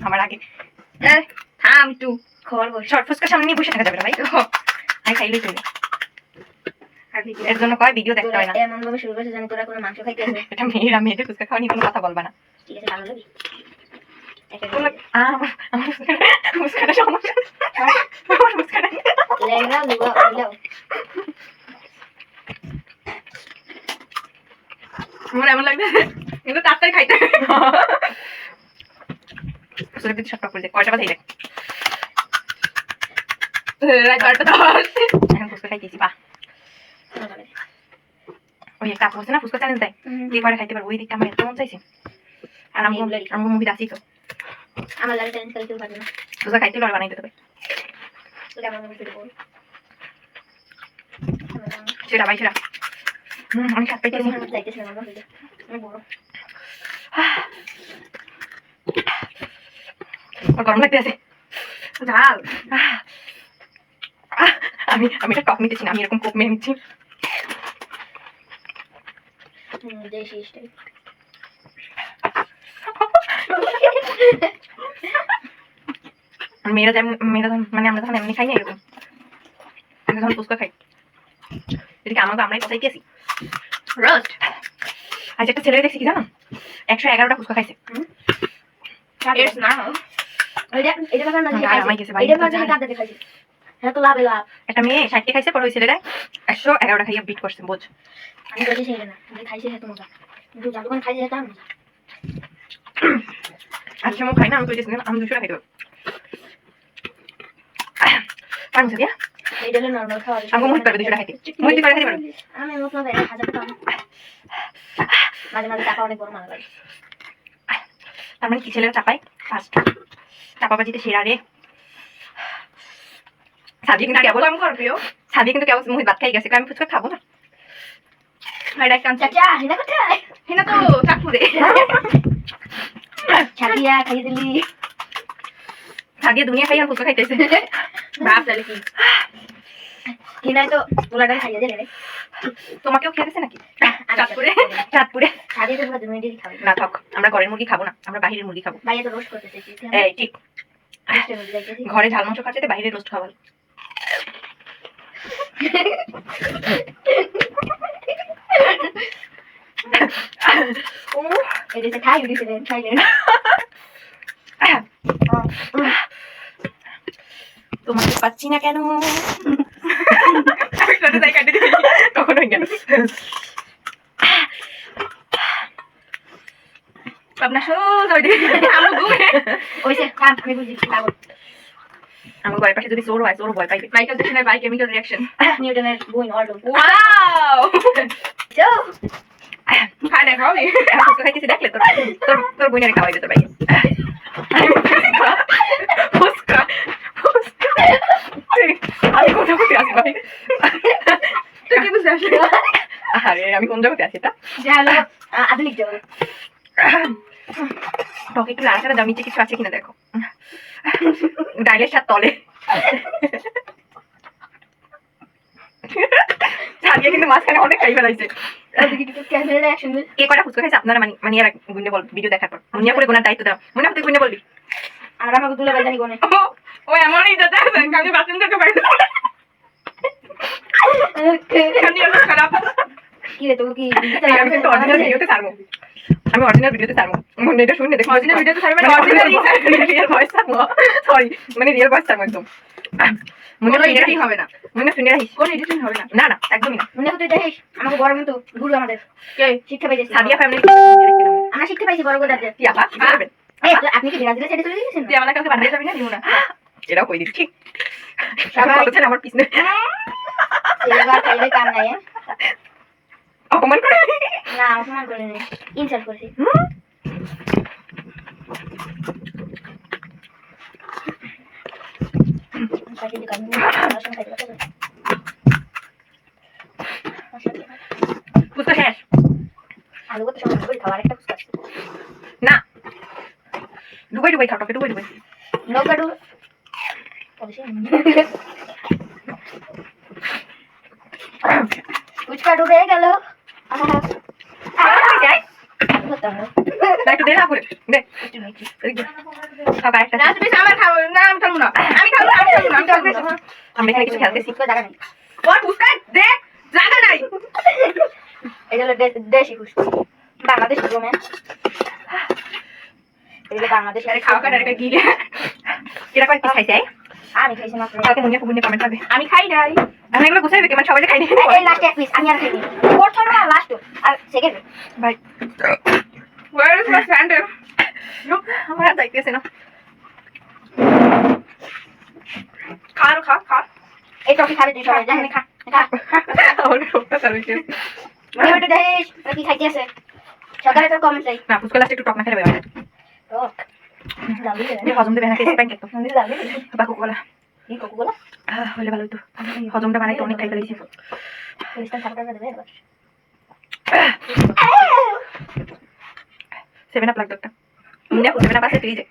আমার আগে থাম একটু খবর বল। শর্ট ফুচকার সামনে নিয়ে বসে থাকা যাবে না ভাই, আমি খাইলেই চলে। এর জন্য কয় ভিডিও দেখতে হয় না। এমন ভাবে শুরু করেছে জানি তোরা কোনো মাংস খাইতে আসবে। এটা মেয়েরা মেয়েদের ফুচকা খাওয়া নিয়ে কোনো কথা বলবা না, ঠিক আছে? ভালো লাগবে ফুচকাটা সমস্যা, আমার ফুচকাটা লেগা লুয়া ওইলাও আমার এমন লাগছে কিন্তু তাড়াতাড়ি খাইতে ফুচকা দিতে শর্ট করে দে। কয়টা বাজে দেখ, রাত 12টা 10 এখন ফুচকা খাইতেছি। বাহ, ওই একটা আপু আছে না ফুচকা চ্যালেঞ্জ দেয়, কে করে খাইতে পারবো, ওই দিকটা আমার এত মন চাইছে। আর আমি মুভি আছি তো, আমার লাগে চ্যালেঞ্জ করতে পারবো না। ফুচকা খাইতে লড় বানাই দিতে হবে এটা আমার মুভি দেখব সেটা ভাই, সেটা আমি খাত পাইতেছি। যাইতেছে না বাবা, আমি বড় আর গরম লাগতেছে ঝাল। আমি এটা টক নিতেছি না, আমি এরকম কোপ মেরে নিচ্ছি। দেশি স্টাইল। মেয়েরা মানে আমরা তখন এমনি খাই না, এরকম আমি যখন ফুচকা খাই এদিকে আমাকে আমরাই পচাই গেছি রোস্ট। আজ একটা ছেলে দেখছি কি জানো, 111টা ফুচকা খাইছে। একটা মেয়ে 60টা খাইছে, পরে ওই ছেলেটা 111টা খাইয়া বিট করছে। বোঝ আমি বলছি সেটা না, আমি খাইছি এত মজা, কিন্তু যতক্ষণ খাইছি এটা মজা। আজকে আমি খাই না, আমি কইতেছি আমি 200 খাইতে পারবো। পারবো দিয়া এইটা হলো নরমাল খাওয়া। আমি মুই পারবো 200 খাইতে, মুই পারবো খাইতে পারবো। আমি মত না হাজার টাকা মাঝে মাঝে টাকা অনেক বড় মারা লাগে। তার মানে কি ছেলেরা চাপাই ফার্স্ট চাপাবাজিতে সেরা রে। সাদিয়া কিন্তু কেবল আমি করবিও, সাদিয়া কিন্তু কেবল মুই ভাত খাই গেছে, আমি ফুচকা খাবো না। ভাইরা কান চাচা হিনা কোথায়? হিনা তো চাকুরে সাদিয়া খাইয়ে দিলি। সাদিয়া দুনিয়া খাই আর ফুচকা খাইতেছে। বাপ তাহলে কি হিনাই তো পোলাটা খাইয়ে দিলে রে। তোমাকেও খেয়েছে নাকি? চাঁদপুরে সাদিয়া তো পুরো দুনিয়াটাই খাবে না। থাক, আমরা ঘরের মুরগি খাবো না, আমরা বাহিরের মুরগি খাবো। ভাইয়া তো রোস্ট করতেছে। এই ঠিক, ঘরে ঝাল মাংস খাচ্ছে, বাইরে রোস্ট খাওয়া। এটা খাই দিছিলেন খাইলেন। তোমাকে পাচ্ছি না কেন, কখনোই কেন আপনার আমার ঘরের পাশে যদি চোর হয়, চোর ভয় পাইবে। মাইকেল জ্যাকসনের বাই কেমিক্যাল রিঅ্যাকশন, নিউটনের বই অর্ডার। ওয়াও খাই না খাওয়াবি? ফুচকা খাইতেছি দেখলে, তোর বইনের খাওয়াইবে তোর ভাইকে। ফুচকা আমি কোন জগতে আছি ভাই? তুই কি বুঝতে আসলি? আরে আমি কোন জগতে আছি? এটা আধুনিক জগৎ। টক একটু লাড়াচাড়া দাও, নিচে কিছু আছে কিনা দেখো। ডাইলের সাথে তলে সাদিয়া কিন্তু মাঝখানে অনেক খাই ফেলাইছে। কে কটা ফুচকা খাইছে আপনারা মানে আর গুণে বল ভিডিও দেখার পর। মুনিয়া করে গোনার দায়িত্ব দাও। মনে আপনি গুণে বলবি আর আমাকে তুলে বাজানি কোনে। ও এমনই দাদা কালকে বাথরুম থেকে বাইরে খারাপ কি রে তোকে কি আমি তো অরিজিনাল ভিডিওতে ছাড়বো, আমি অরিজিনাল ভিডিওতে ছাড়বো। মনে এটা শুনে দেখো, অরিজিনাল ভিডিওতে ছাড়বে না, অরিজিনাল রিয়েল ভয়েস ছাড়বো। সরি মানে রিয়েল ভয়েস ছাড়বো একদম। মনে হয় এডিটিং হবে না, মনে শুনে রাখিস কোন এডিটিং হবে না। না না একদমই না। মনে তুই দেখিস আমাকে বড় কিন্তু গুরু আমাদের কে শিক্ষা পাইছে। সাদিয়া ফ্যামিলি আমরা শিক্ষা পাইছি বড় গোদাতে। কি আপা কি করবেন? এই তো আপনি কি ব্রাজিলে ছেড়ে চলে গেছেন? তুই আমার কাছে বাড়িতে যাবি না? দিব না, এটাও কই দিচ্ছি। সবাই বলছেন আমার পিছনে এবার খাইলে কাম নাই। অপমান করে না, অপমান করে নাই, ইনসাল্ট করছি। ফুচকা শেষ। আলু কত সময় করে খাওয়ার একটা ফুচকা না ডুবাই খাও, টকে ডুবাই নৌকা ডুব ফুচকা ডুবে গেল। একটু একটু দে না করে দে খাবার একটা না তুমি আমার খাবো না, আমি খাবো না, আমি খাবো না, আমি খাবো না, আমি খাবো না। আমরা এখানে কিছু খেলতেছি ফুচকা জায়গা নেই। ওর ফুচকা দে জায়গা নাই এটা হলো দেশি ফুচকা, বাংলাদেশ রোম্যান। এটা বাংলাদেশ। আরে খাওয়া কাটা একটা গিলে এরা কয় পিস খাইছে আমি খাইছি মাত্র। কালকে মুনিয়া ফুগুনে কমেন্ট করবে আমি খাই নাই। আমি এগুলো গুছাইবে কি মানে সবাই খাইনি এই লাস্ট এক পিস আমি আর খাইনি। প্রথম না লাস্ট আর সেকেন্ড। ভাই Where is my sandal? আমার আর যাইতেছে না খাও খা খা এই টকি খাবে তুই সবাই, জানি খা খা। ওর রোগটা সার্ভিস মনে হতে দেখিস কি খাইতে আছে। সকালে তোর কমেন্ট চাই। না ফুচকা লাস্ট একটু টক না খেলে হবে তো দাবি দে। হজম দেবে না খেয়ে প্যান কেতো আমি দাবি দে। বা কোকোলা এই কোকোলা হলে ভালো হতো হজমটা বানাইতে অনেক খাই ফেলেছি ক্রিস্টাল সাপটা দেবে এবার। 7 আপ লাগতো একটা মুনিয়া 7 আপ আছে ফ্রিজে